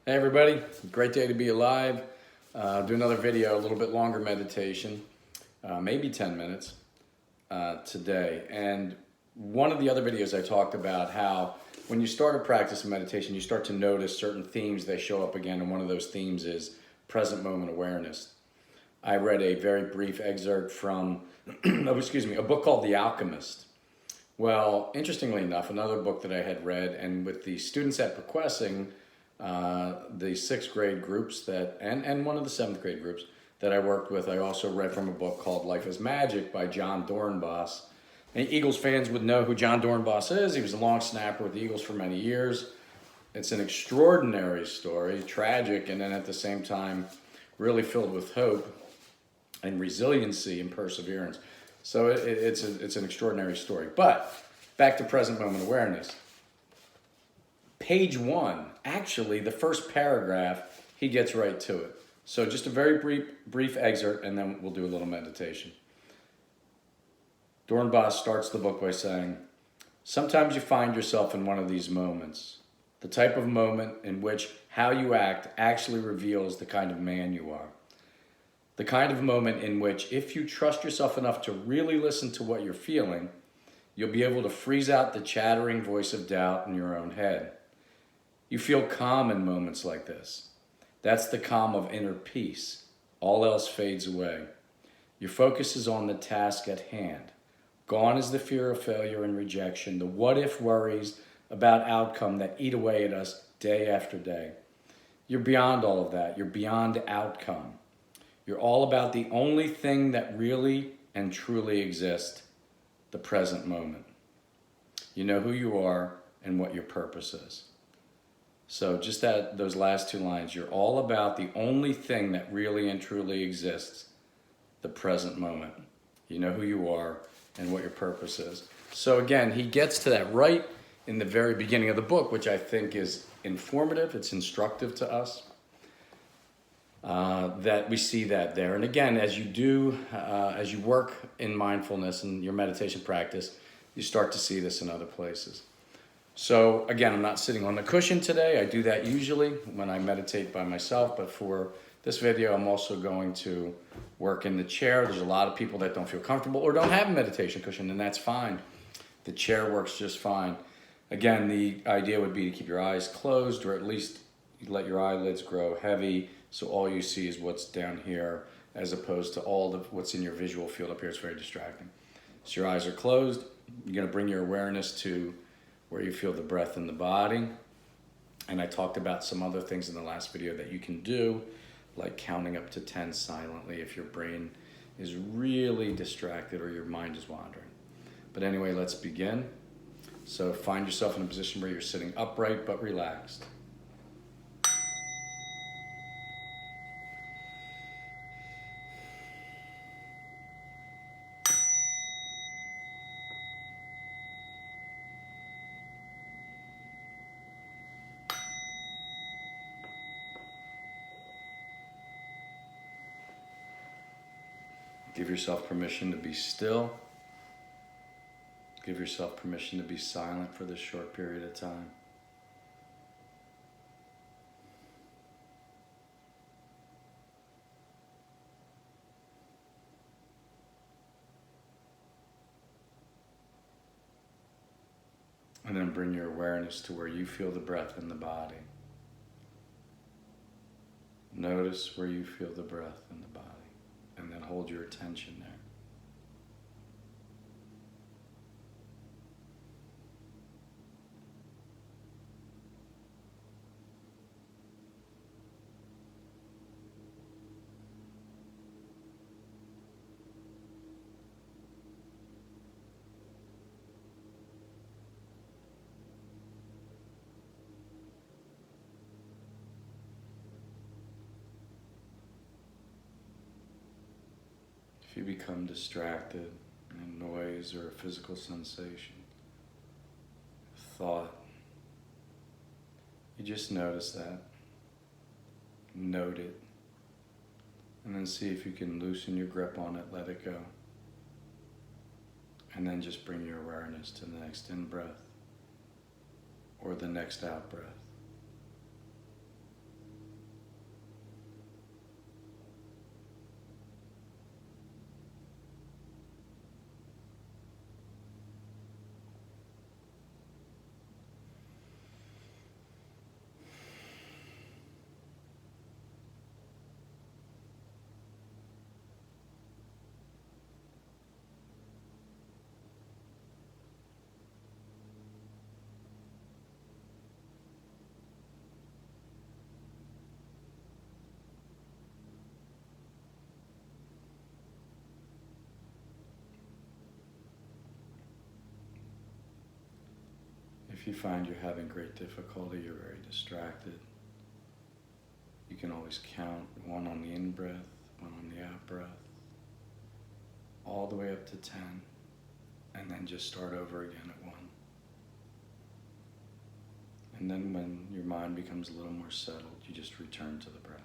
Hey everybody, great day to be alive. Do another video, a little bit longer meditation, maybe 10 minutes today. And one of the other videos I talked about how when you start a practice of meditation, you start to notice certain themes, they show up again, and one of those themes is present moment awareness. I read a very brief excerpt from, a book called The Alchemist. Well, interestingly enough, another book that I had read, and with the students at Pequessing, the 6th grade groups and one of the 7th grade groups that I worked with, I also read from a book called Life is Magic by John Dornbos. And Eagles fans would know who John Dornbos is. He was a long snapper with the Eagles for many years. It's an extraordinary story, tragic, and then at the same time, really filled with hope and resiliency and perseverance. So it's an extraordinary story. But back to present moment awareness. Page 1, actually, the first paragraph, he gets right to it. So just a very brief excerpt, and then we'll do a little meditation. Dornbos starts the book by saying, "Sometimes you find yourself in one of these moments, the type of moment in which how you act actually reveals the kind of man you are. The kind of moment in which, if you trust yourself enough to really listen to what you're feeling, you'll be able to freeze out the chattering voice of doubt in your own head. You feel calm in moments like this. That's the calm of inner peace. All else fades away. Your focus is on the task at hand. Gone is the fear of failure and rejection, the what-if worries about outcome that eat away at us day after day. You're beyond all of that. You're beyond outcome. You're all about the only thing that really and truly exists, the present moment. You know who you are and what your purpose is." So just those last 2 lines, you're all about the only thing that really and truly exists, the present moment. You know who you are and what your purpose is. So again, he gets to that right in the very beginning of the book, which I think is informative, it's instructive to us, that we see that there. And again, as you work in mindfulness and your meditation practice, you start to see this in other places. So again, I'm not sitting on the cushion today. I do that usually when I meditate by myself, but for this video, I'm also going to work in the chair. There's a lot of people that don't feel comfortable or don't have a meditation cushion, and that's fine. The chair works just fine. Again, the idea would be to keep your eyes closed, or at least let your eyelids grow heavy, so all you see is what's down here, as opposed to what's in your visual field up here. It's very distracting. So your eyes are closed. You're going to bring your awareness to where you feel the breath in the body. And I talked about some other things in the last video that you can do, like counting up to 10 silently if your brain is really distracted or your mind is wandering. But anyway, let's begin. So find yourself in a position where you're sitting upright but relaxed. Give yourself permission to be still. Give yourself permission to be silent for this short period of time. And then bring your awareness to where you feel the breath in the body. Notice where you feel the breath in the body, and then hold your attention there. If you become distracted in noise or a physical sensation, thought, you just notice that, note it, and then see if you can loosen your grip on it, let it go. And then just bring your awareness to the next in-breath or the next out-breath. If you find you're having great difficulty, you're very distracted, you can always count 1 on the in-breath, 1 on the out-breath, all the way up to 10, and then just start over again at 1. And then when your mind becomes a little more settled, you just return to the breath.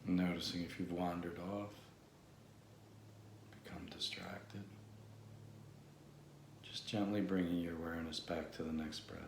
Noticing if you've wandered off, become distracted, just gently bringing your awareness back to the next breath.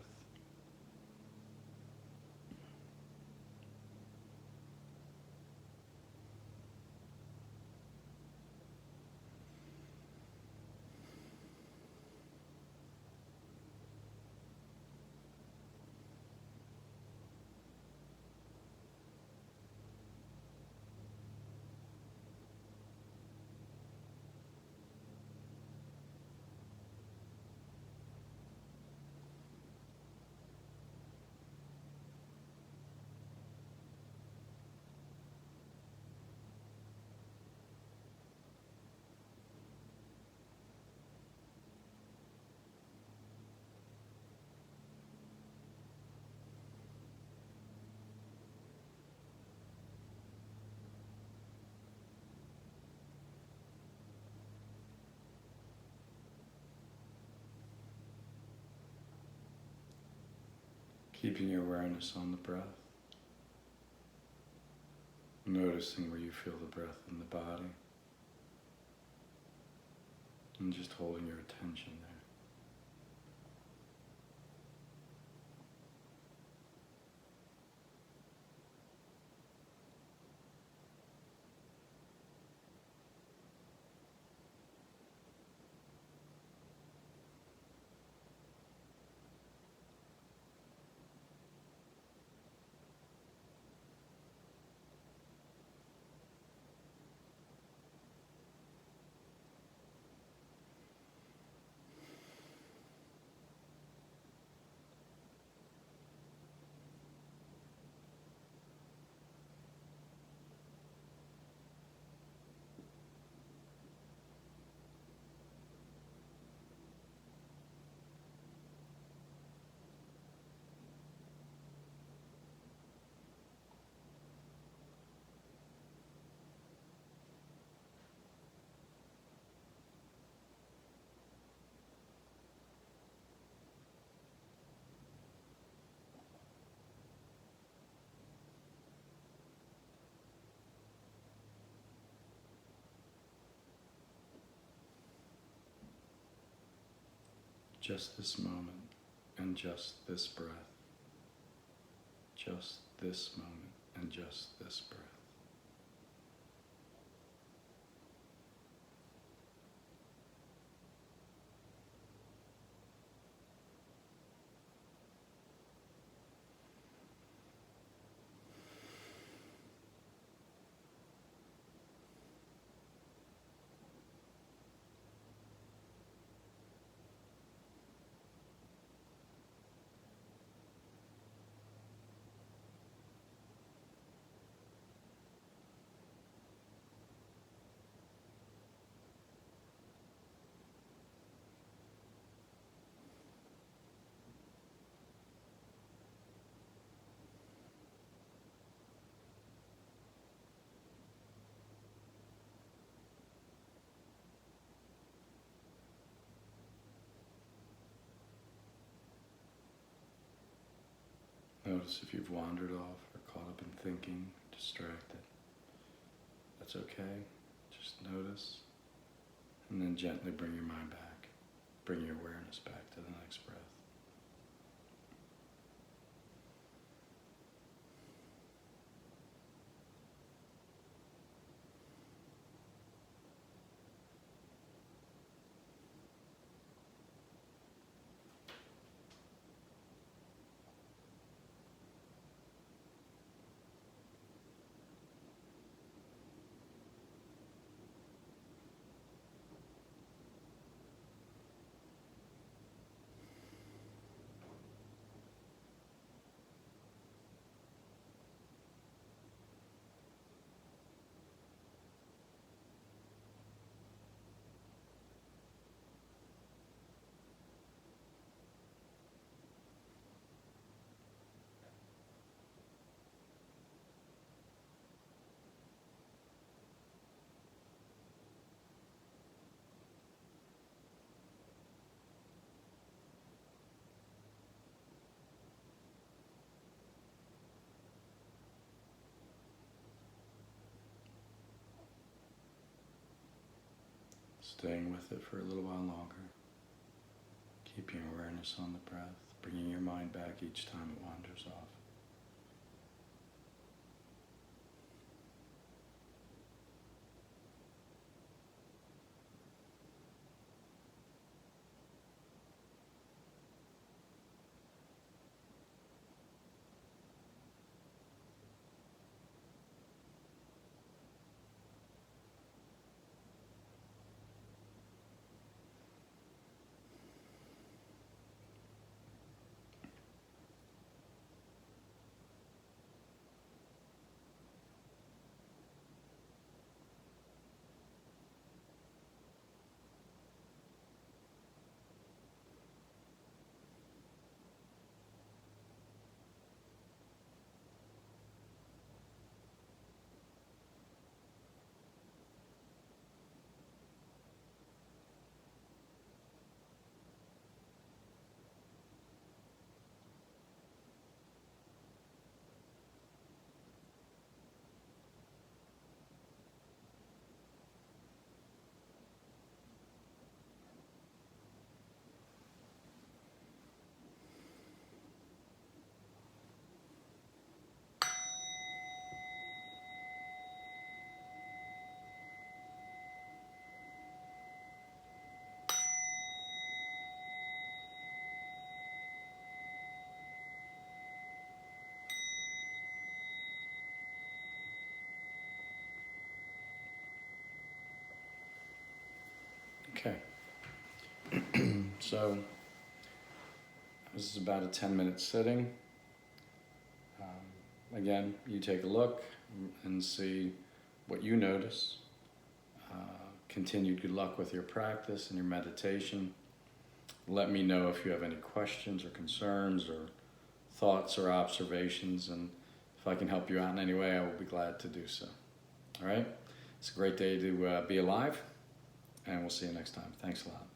Keeping your awareness on the breath, noticing where you feel the breath in the body, and just holding your attention there. Just this moment and just this breath. Just this moment and just this breath. Notice if you've wandered off or caught up in thinking, distracted. That's okay. Just notice And then gently bring your mind back. Bring your awareness back to the next breath. Staying with it for a little while longer. Keeping awareness on the breath, bringing your mind back each time it wanders off. Okay. So this is about a 10-minute sitting. Again, you take a look and see what you notice. Continued good luck with your practice and your meditation. Let me know if you have any questions or concerns or thoughts or observations, and if I can help you out in any way, I will be glad to do so. All right? It's a great day to be alive, and we'll see you next time. Thanks a lot.